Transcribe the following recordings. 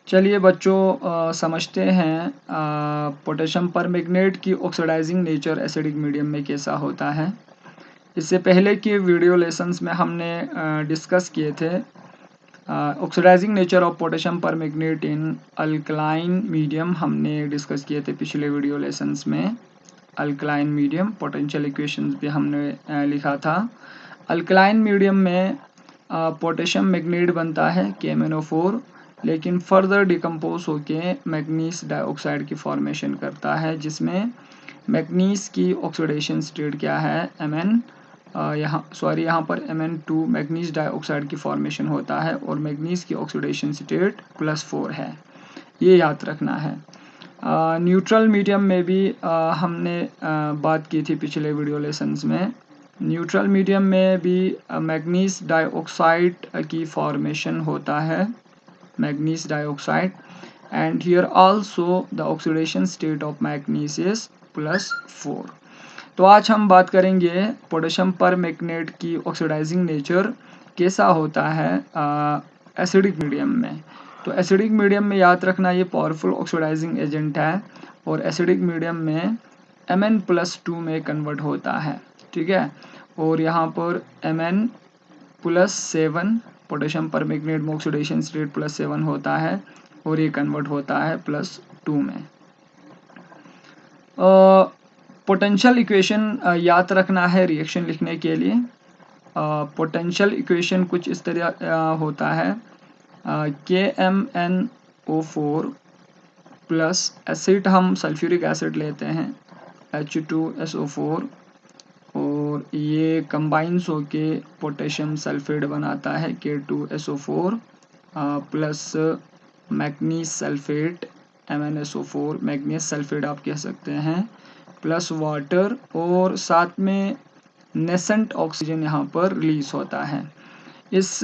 चलिए बच्चों समझते हैं पोटेशियम परमैंगनेट की ऑक्सीडाइजिंग नेचर एसिडिक मीडियम में कैसा होता है। इससे पहले के वीडियो लेसन्स में हमने डिस्कस किए थे oxidizing nature of potassium permanganate in alkaline medium हमने डिस्कस किए थे पिछले वीडियो लेसन्स में। अल्कलाइन मीडियम पोटेंशियल इक्वेशंस भी हमने लिखा था। अल्कलाइन मीडियम में पोटेशियम मैग्नेट बनता है KMnO4, लेकिन फर्दर डिकम्पोज होके मैग्नीज डाइऑक्साइड की फॉर्मेशन करता है, जिसमें मैग्नीज की ऑक्सीडेशन स्टेट क्या है Mn, यहाँ पर Mn2 मैग्नीज डाइऑक्साइड की फॉर्मेशन होता है और मैग्नीज की ऑक्सीडेशन स्टेट +4 है, ये याद रखना है। न्यूट्रल मीडियम में भी हमने बात की थी पिछले वीडियो लेसन्स में। न्यूट्रल मीडियम में भी मैग्नीज डाइऑक्साइड की फॉर्मेशन होता है, manganese dioxide, and here also the oxidation state of manganese is +4। तो आज हम बात करेंगे पोटेशियम परमैंगनेट की ऑक्सीडाइजिंग नेचर कैसा होता है एसिडिक मीडियम में। तो एसिडिक मीडियम में याद रखना ये पावरफुल ऑक्सीडाइजिंग एजेंट है और एसिडिक मीडियम में Mn+2 में कन्वर्ट होता है, ठीक है। और यहाँ पर Mn+7 पोटेशियम परमैंगनेट में ऑक्सीडेशन स्टेट +7 होता है और ये कन्वर्ट होता है +2 में। पोटेंशियल इक्वेशन याद रखना है रिएक्शन लिखने के लिए। पोटेंशियल इक्वेशन कुछ इस तरह होता है KMnO4 प्लस एसिड, हम सल्फ्यूरिक एसिड लेते हैं H2SO4 और ये कंबाइंस होके पोटेशियम सल्फेट बनाता है K2SO4 plus manganese sulphate MnSO4, manganese sulphate आप कह सकते हैं, प्लस वाटर, और साथ में नेसेंट ऑक्सीजन यहाँ पर रिलीज होता है। इस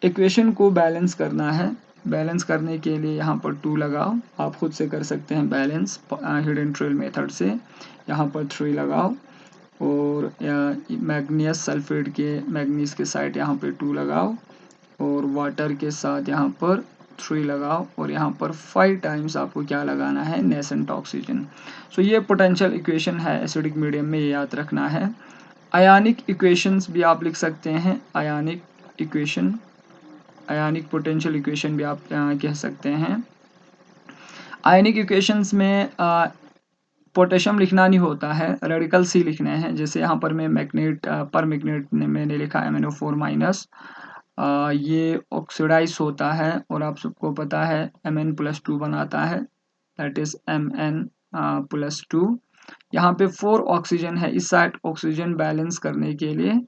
इक्वेशन को बैलेंस करना है। बैलेंस करने के लिए यहाँ पर 2 लगाओ, आप खुद से कर सकते हैं बैलेंस हिडन ट्रेल मेथड से। यहाँ पर 3 लगाओ और मैग्नीज सल्फेट के मैग्नीज के साइड यहाँ पे 2 लगाओ और वाटर के साथ यहाँ पर 3 लगाओ और यहाँ पर 5 टाइम्स आपको क्या लगाना है, नेसेंट ऑक्सीजन। सो ये पोटेंशियल इक्वेशन है एसिडिक मीडियम में, ये याद रखना है। आयनिक इक्वेशंस भी आप लिख सकते हैं, आयनिक इक्वेशन, आयनिक पोटेंशियल इक्वेशन भी आप कह सकते हैं। आयनिक इक्वेशंस में पोटेशियम लिखना नहीं होता है, रेडिकल C लिखने हैं। जैसे यहाँ पर मैं मैग्नेट परमैंगनेट मैंने लिखा MnO4-, ये ऑक्सीडाइज होता है और आप सबको पता है Mn+2 बनाता है, दैट इज Mn+2। यहाँ पे 4 ऑक्सीजन है, इस साइड ऑक्सीजन बैलेंस करने के लिए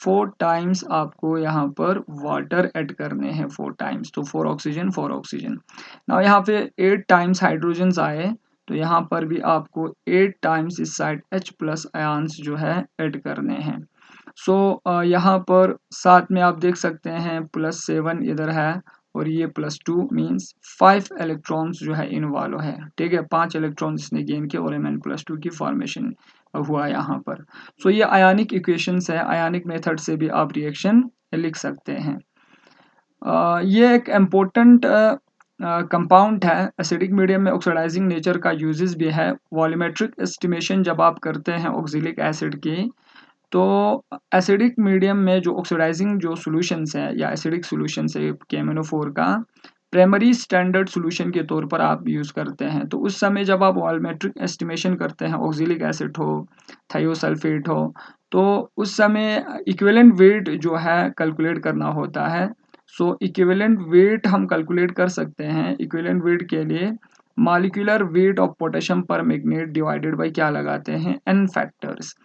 4 टाइम्स आपको यहाँ पर वाटर ऐड करने हैं, 4 टाइम्स, तो 4 ऑक्सीजन 4 ऑक्सीजन। नाउ यहाँ पे 8 टाइम्स हाइड्रोजन आए, तो यहाँ पर भी आपको 8 टाइम्स इस साइड H+ आयंस जो है ऐड करने हैं। सो यहाँ पर साथ में आप देख सकते हैं +7 इधर है और ये +2 मीन्स 5 इलेक्ट्रॉन्स जो है इन्वॉल्व है, ठीक है। 5 इलेक्ट्रॉन्स इसने गेन किए और Mn+2 की फॉर्मेशन हुआ यहाँ पर। सो ये आयनिक इक्वेशंस है, आयनिक मेथड से भी आप रिएक्शन लिख सकते हैं। ये एक इम्पोर्टेंट कंपाउंड है एसिडिक मीडियम में, ऑक्सीडाइजिंग नेचर का यूजेस भी है। वॉल्यूमेट्रिक एस्टिमेशन जब आप करते हैं ऑक्सिलिक एसिड की, तो एसिडिक मीडियम में जो ऑक्सीडाइजिंग जो सॉल्यूशंस है या एसिडिक सॉल्यूशंस है KMnO4 का, प्राइमरी स्टैंडर्ड सॉल्यूशन के तौर पर आप यूज़ करते हैं। तो उस समय जब आप वॉल्यूमेट्रिक एस्टिमेशन करते हैं, ऑक्सिलिक एसिड हो, थायोसल्फेट हो, तो उस समय इक्विवेलेंट वेट जो है कैलकुलेट करना होता है। सो इक्विवेलेंट वेट हम कैलकुलेट कर सकते हैं। इक्विवेलेंट वेट के लिए molecular weight of potassium permanganate divided by क्या लगाते हैं, n फैक्टर्स।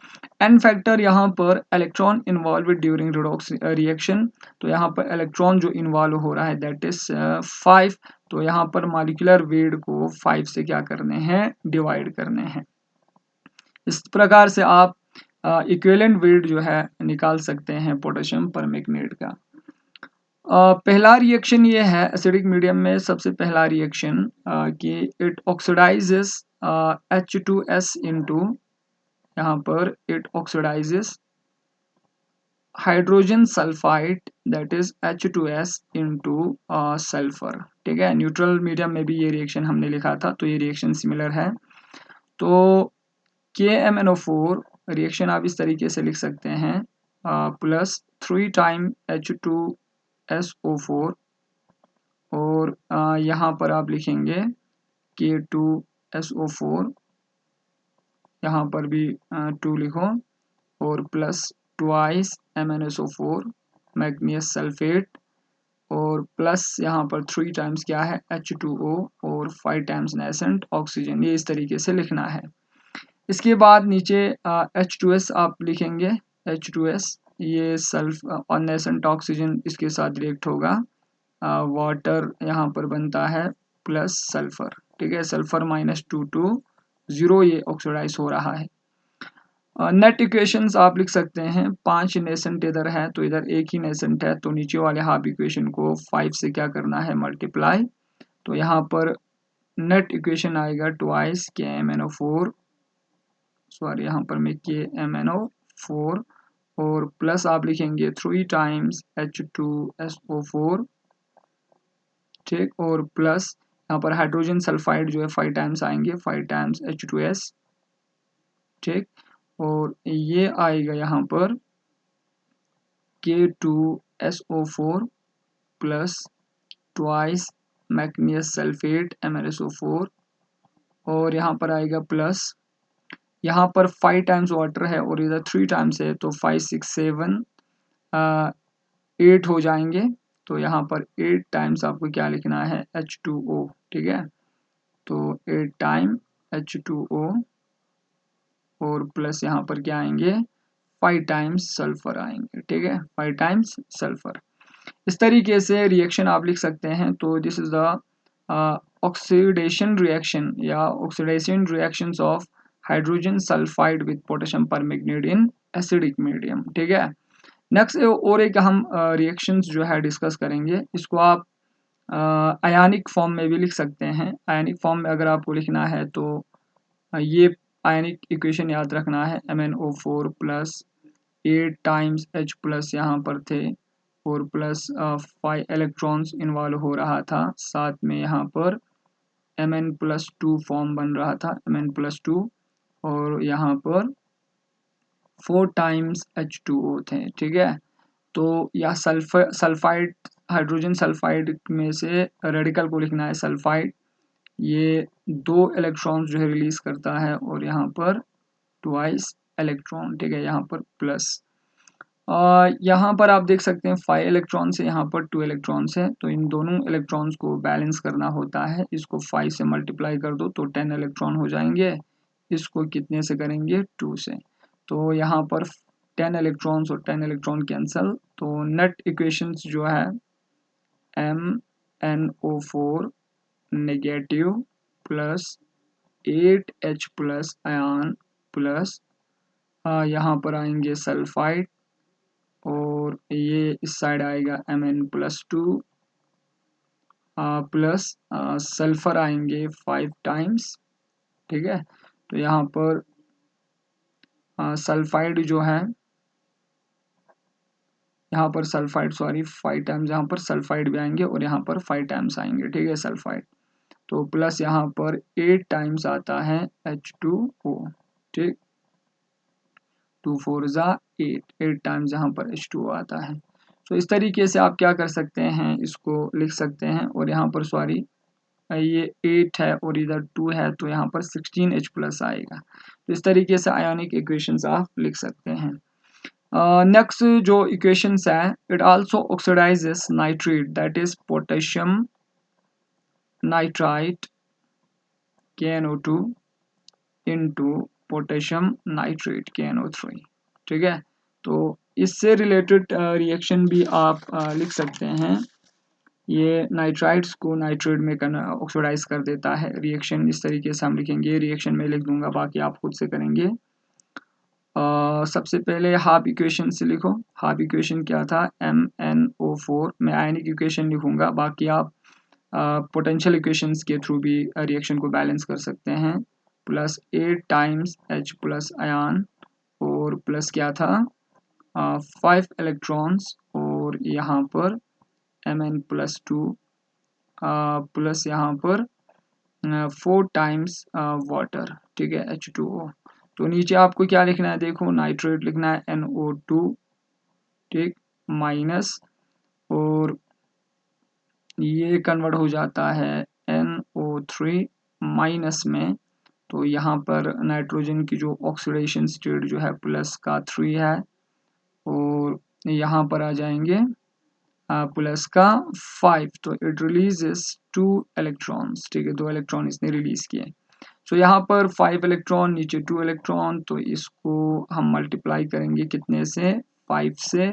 n फैक्टर यहाँ पर electron involve during redox reaction, तो यहाँ पर इलेक्ट्रॉन जो इन्वॉल्व हो रहा है दैट इज 5, तो यहाँ पर मॉलिक्यूलर वेट को 5 से क्या करने हैं, डिवाइड करने हैं। इस प्रकार से आप इक्विवेलेंट वेट जो है निकाल सकते हैं पोटेशियम परमैंगनेट का। पहला रिएक्शन ये है एसिडिक मीडियम में, सबसे पहला रिएक्शन कि इट ऑक्सीडाइजेस H2S इनटू, यहाँ पर it oxidises hydrogen sulphide that is H2S into sulphur. ठीक है, न्यूट्रल मीडियम में भी ये रिएक्शन हमने लिखा था, तो ये रिएक्शन सिमिलर है। तो KMnO4 रिएक्शन आप इस तरीके से लिख सकते हैं, प्लस 3 टाइम H2SO4 और यहाँ पर आप लिखेंगे K2SO4, यहाँ पर भी 2 लिखो और प्लस ट्वाइस MnSO4 मैग्नीशियस सल्फेट और प्लस यहाँ पर 3 टाइम्स क्या है H2O और 5 टाइम्स नेसेंट ऑक्सीजन। ये इस तरीके से लिखना है। इसके बाद नीचे H2S आप लिखेंगे, H2S ये सल्फ और नेसेंट ऑक्सीजन इसके साथ रिएक्ट होगा, वाटर यहाँ पर बनता है प्लस सल्फर। ठीक है, सल्फर -2 to 0 ये ऑक्सीडाइज हो रहा है। नेट इक्वेशंस आप लिख सकते हैं, 5 नेसेंट इधर है तो इधर एक ही नेसेंट है, तो नीचे वाले हाफ इक्वेशन को 5 से क्या करना है मल्टीप्लाई, तो यहाँ पर नेट इक्वेशन आएगा ट्वाइस KMnO4, सॉरी यहाँ पर मैं KMnO4 और प्लस आप लिखेंगे 3 टाइम्स H2SO4। ठीक, और प्लस यहाँ पर हाइड्रोजन सल्फाइड जो है 5 टाइम्स आएंगे, 5 टाइम्स H2S। ठीक, और ये आएगा यहाँ पर K2SO4 plus twice मैग्नीशियस sulphate MnSO4 और यहाँ पर आएगा प्लस, यहाँ पर 5 टाइम्स वाटर है और इधर 3 टाइम्स है, तो 5 6 7 8 हो जाएंगे, तो यहाँ पर 8 टाइम्स आपको क्या लिखना है H2O। ठीक है, तो 8 टाइम H2O और प्लस यहाँ पर क्या आएंगे 5 टाइम्स सल्फर आएंगे। ठीक है, 5 टाइम्स सल्फर। इस तरीके से रिएक्शन आप लिख सकते हैं। तो this is the oxidation reaction या oxidation reactions of hydrogen sulphide with potassium permanganate in acidic medium. ठीक है, नेक्स्ट और एक हम रिएक्शंस जो है डिस्कस करेंगे, इसको आप आयनिक फॉर्म में भी लिख सकते हैं। आयनिक फॉर्म में अगर आपको लिखना है तो ये आयनिक इक्वेशन याद रखना है, MnO4 plus 8 times H plus यहाँ पर थे और प्लस 5 इलेक्ट्रॉन्स इन्वॉल्व हो रहा था, साथ में यहाँ पर Mn+2 फॉर्म बन रहा था, Mn+2 और यहाँ पर 4 टाइम्स H2O थे। ठीक है, तो यह सल्फाइड हाइड्रोजन सल्फाइड में से रेडिकल को लिखना है सल्फाइड, ये 2 इलेक्ट्रॉन्स जो है रिलीज करता है और यहाँ पर ट्वाइस इलेक्ट्रॉन। ठीक है, यहाँ पर प्लस यहाँ पर आप देख सकते हैं 5 इलेक्ट्रॉन्स है, यहाँ पर 2 इलेक्ट्रॉन्स है, तो इन दोनों इलेक्ट्रॉन्स को बैलेंस करना होता है। इसको 5 से मल्टीप्लाई कर दो तो 10 इलेक्ट्रॉन हो जाएंगे, इसको कितने से करेंगे 2 से, तो यहाँ पर 10 इलेक्ट्रॉन्स और 10 इलेक्ट्रॉन कैंसल, तो नेट इक्वेशंस जो है MnO4 negative plus 8H plus ion plus यहाँ पर आएंगे सल्फाइड और ये इस साइड आएगा Mn+2 प्लस सल्फर आएंगे 5 टाइम्स। ठीक है, तो यहाँ पर सल्फाइड जो है, यहाँ पर सल्फाइड सॉरी 5 टाइम्स यहाँ पर सल्फाइड भी आएंगे और यहाँ पर 5 टाइम्स आएंगे। ठीक है, सल्फाइड, तो प्लस यहाँ पर 8 टाइम्स आता है H2O। ठीक, 2 4 ज़ा 8 टाइम्स यहाँ पर H2O आता है। तो इस तरीके से आप क्या कर सकते हैं, इसको लिख सकते हैं और यहाँ पर सॉरी ये 8 है और इधर 2 है, तो यहाँ पर 16H प्लस आएगा। तो इस तरीके से आयोनिक इक्वेशंस आप लिख सकते हैं। नेक्स्ट जो इक्वेशंस है, it also oxidises nitrate that is potassium nitrite KNO2 into potassium nitrate KNO3। ठीक है, तो इससे रिलेटेड रिएक्शन भी आप लिख सकते हैं। ये नाइट्राइट्स को नाइट्रेट में ऑक्सीडाइज कर देता है। रिएक्शन इस तरीके से हम लिखेंगे, रिएक्शन में लिख दूंगा, बाकी आप खुद से करेंगे। सबसे पहले हाफ इक्वेशन से लिखो। हाफ इक्वेशन क्या था, MnO4, मैं आयनिक इक्वेशन लिखूंगा, बाकी आप पोटेंशियल इक्वेशंस के थ्रू भी रिएक्शन को बैलेंस कर सकते हैं। Plus 8 times H plus ion और प्लस क्या था 5 इलेक्ट्रॉन्स और यहाँ पर Mn+2 प्लस यहाँ पर 4 टाइम्स वाटर, ठीक है, H2O। तो नीचे आपको क्या लिखना है, देखो नाइट्रेट लिखना है NO2, ठीक, माइनस, और ये कन्वर्ट हो जाता है NO3 माइनस में। तो यहाँ पर नाइट्रोजन की जो ऑक्सीडेशन स्टेट जो है प्लस का 3 है, और यहाँ पर आ जाएंगे प्लस का 5, तो इट रिलीजेस 2 इलेक्ट्रॉन्स, ठीक है, 2 इलेक्ट्रॉन इसने रिलीज किए। सो यहाँ पर 5 इलेक्ट्रॉन, नीचे 2 इलेक्ट्रॉन, तो इसको हम मल्टीप्लाई करेंगे कितने से, 5 से,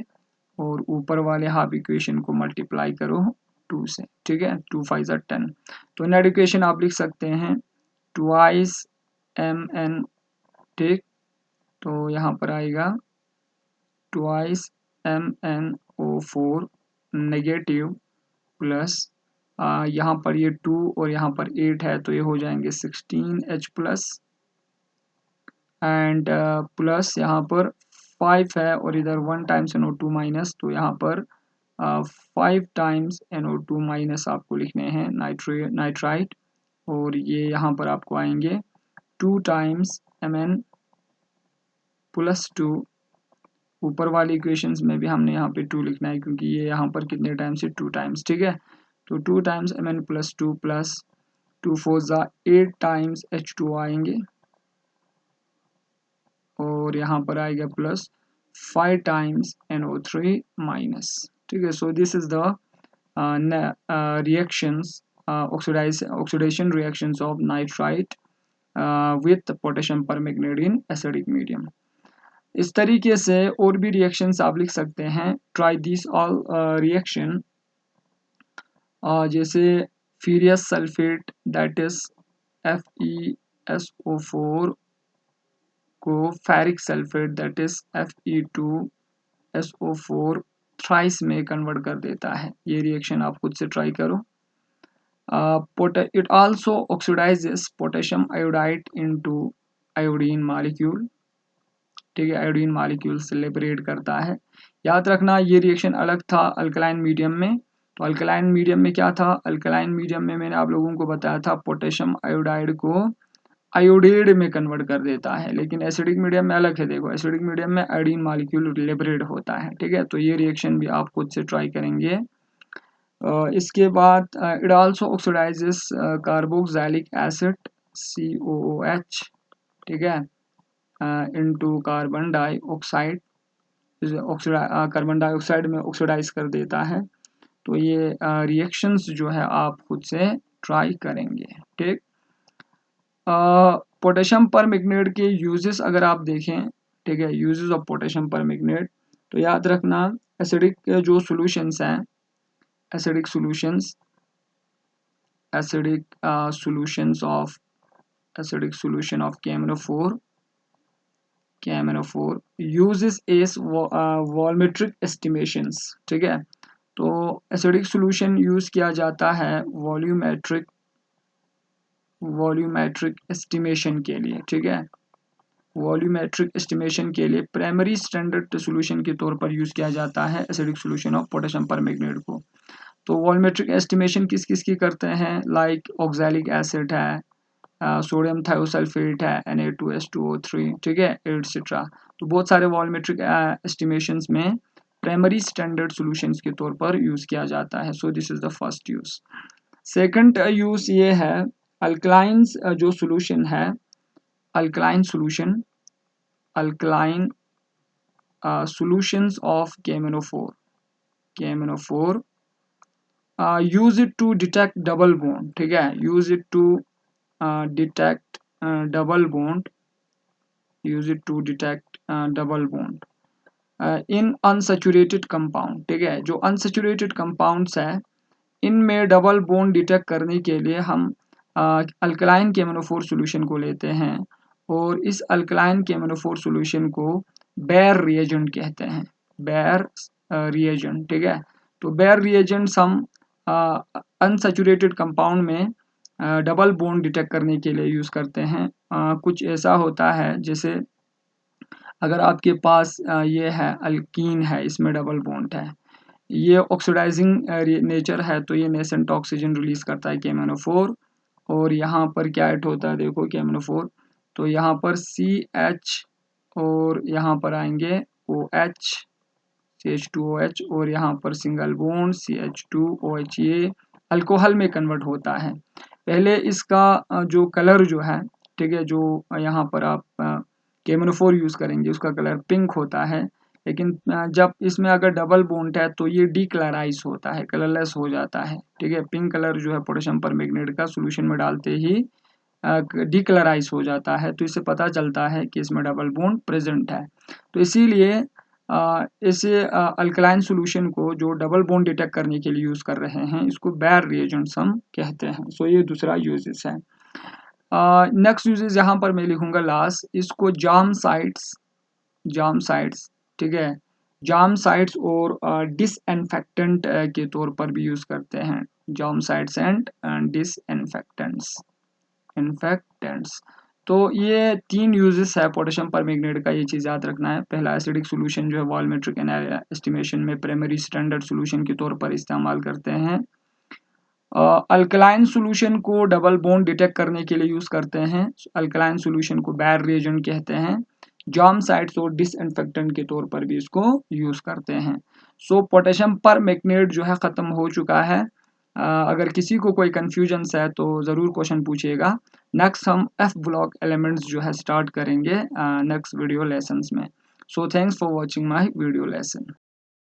और ऊपर वाले हाफ इक्वेशन को मल्टीप्लाई करो 2 से, ठीक है, 2 5 ज़ा 10। तो नेट इक्वेशन आप लिख सकते हैं ट्वाइस Mn, ठीक, तो यहाँ पर आएगा ट्वाइस MnO4 नेगेटिव प्लस यहाँ पर ये 2 और यहाँ पर 8 है, तो ये हो जाएंगे 16H प्लस, एंड प्लस यहाँ पर 5 है और इधर 1 टाइम्स NO2 माइनस, तो यहाँ पर 5 टाइम्स NO2 माइनस आपको लिखने हैं नाइट्राइट, और ये यहाँ पर आपको आएंगे 2 टाइम्स Mn+2। ऊपर वाली इक्वेशंस में भी हमने यहाँ पे 2 लिखना है क्योंकि ये यहाँ पर कितने टाइम्स है, 2 टाइम्स, ठीक है। तो 2 टाइम्स Mn+2 प्लस 2 4 ज़ा 8 टाइम्स H2O आएंगे, और यहाँ पर आएगा प्लस 5 टाइम्स NO3 माइनस, ठीक है। So this is the reactions, oxidation reactions of nitrite with potassium permanganate in acidic medium। इस तरीके से और भी रिएक्शंस आप लिख सकते हैं। ट्राई दिस ऑल रिएक्शन, जैसे furious sulphate that is FeSO4 को ferric sulphate that is Fe2SO4 thrice में कन्वर्ट कर देता है। ये रिएक्शन आप खुद से ट्राई करो। It also oxidizes potassium iodide into iodine molecule, ठीक है, आयोडीन मॉलिक्यूल से लिबरेट करता है। याद रखना ये रिएक्शन अलग था अल्कलाइन मीडियम में। तो अल्कलाइन मीडियम में क्या था, अल्कलाइन मीडियम में मैंने आप लोगों को बताया था पोटेशियम आयोडाइड को आयोडेट में कन्वर्ट कर देता है, लेकिन एसिडिक मीडियम में अलग है। देखो एसिडिक मीडियम में आयोडीन मॉलिक्यूल लिबरेट होता है, ठीक है। तो ये रिएक्शन भी आप खुद से ट्राई करेंगे। इसके बाद it also oxidises carboxylic acid COOH, ठीक है, into carbon dioxide, carbon dioxide में ऑक्सीडाइज कर देता है। तो ये रिएक्शंस जो है आप खुद से ट्राई करेंगे, ठीक। पोटेशियम परमैंगनेट के यूजेस अगर आप देखें, ठीक है, यूजेस ऑफ पोटेशियम परमैंगनेट, तो याद रखना एसिडिक जो सॉल्यूशंस हैं, acidic solutions of KMnO4 uses as volumetric estimations, ठीक है। तो एसिडिक सॉल्यूशन यूज किया जाता है वॉल्यूमेट्रिक एस्टिमेशन के लिए, ठीक है, वॉल्यूमेट्रिक एस्टिमेशन के लिए प्राइमरी स्टैंडर्ड सॉल्यूशन के तौर पर यूज किया जाता है acidic solution of potassium permanganate को। तो वॉल्यूमेट्रिक एस्टिमेशन किस किस की करते हैं, लाइक ऑक्सैलिक एसिड है, सोडियम थायोसल्फेट है, Na2H2O3, ठीक है, एटसेट्रा। तो बहुत सारे वॉल्यूमेट्रिक एस्टिमेशंस में प्राइमरी स्टैंडर्ड सॉल्यूशंस के तौर पर यूज किया जाता है। So this is the first use. Second use ये है अल्कलाइंस जो सॉल्यूशन है, alkaline solutions of KMnO4 use it to detect double bond, ठीक है, use it to detect double bond in unsaturated compound, ठीक है। जो अनसैचुरेटेड कंपाउंड्स है इनमें डबल बॉन्ड डिटेक्ट करने के लिए हम अल्कलाइन KMnO4 सॉल्यूशन को लेते हैं, और इस अल्कलाइन KMnO4 सॉल्यूशन को बेयर रिएजेंट कहते हैं, बेयर रिएजेंट, ठीक है। तो बेयर रिएजेंट्स हम अनसैचुरेटेड कंपाउंड में डबल बॉन्ड डिटेक्ट करने के लिए यूज़ करते हैं। कुछ ऐसा होता है जैसे अगर आपके पास ये है अल्कीन है, इसमें डबल बॉन्ड है, ये ऑक्सीडाइजिंग नेचर है, तो ये नेसेंट ऑक्सीजन रिलीज करता है KMnO4, और यहाँ पर क्या ऐड होता है देखो KMnO4, तो यहाँ पर CH और यहाँ पर आएंगे OH, CH2OH, और यहाँ पर सिंगल बॉन्ड CH2OH, ये अल्कोहल में कन्वर्ट होता है। पहले इसका जो कलर जो है, ठीक है, जो यहाँ पर आप KMnO4 यूज़ करेंगे उसका कलर पिंक होता है, लेकिन जब इसमें अगर डबल बॉन्ड है तो ये डीकलराइज होता है, कलरलेस हो जाता है, ठीक है। पिंक कलर जो है पोटेशियम परमैंगनेट का सोल्यूशन में डालते ही डीकलराइज हो जाता है, तो इससे पता चलता है कि इसमें डबल बॉन्ड प्रेजेंट है। तो इसीलिए इसे अल्कलाइन सोल्यूशन को जो डबल बॉन्ड डिटेक्ट करने के लिए यूज़ कर रहे हैं, इसको बैर रिएजेंट्स हम कहते हैं। सो ये दूसरा यूजेस है। नेक्स्ट यूजेस यहाँ पर मैं लिखूंगा लास्ट, इसको जाम साइट्स, ठीक है, जाम साइट्स और डिसइंफेक्टेंट के तौर पर भी यूज़ करते हैं, जाम साइट्स एंड इन्फेक्टेंट्स। तो ये 3 यूजेस है पोटेशियम परमैंगनेट का, ये चीज़ याद रखना है। पहला, एसिडिक सोल्यूशन जो है वॉल्यूमेट्रिक एस्टिमेशन में प्राइमरी स्टैंडर्ड सोल्यूशन के तौर पर इस्तेमाल करते हैं। अल्कलाइन सोल्यूशन को डबल बॉन्ड डिटेक्ट करने के लिए यूज़ करते हैं, अल्कलाइन सोल्यूशन को बैर रिएजेंट कहते हैं। जाम साइट्स और डिसइंफेक्टेंट के तौर पर भी इसको यूज़ करते हैं। सो पोटेशियम परमैंगनेट जो है ख़त्म हो चुका है। अगर किसी को कोई कन्फ्यूजन्स है तो ज़रूर क्वेश्चन पूछिएगा। नेक्स्ट हम F ब्लॉक एलिमेंट्स जो है स्टार्ट करेंगे नेक्स्ट वीडियो लेसन्स में। So thanks for watching my video lesson.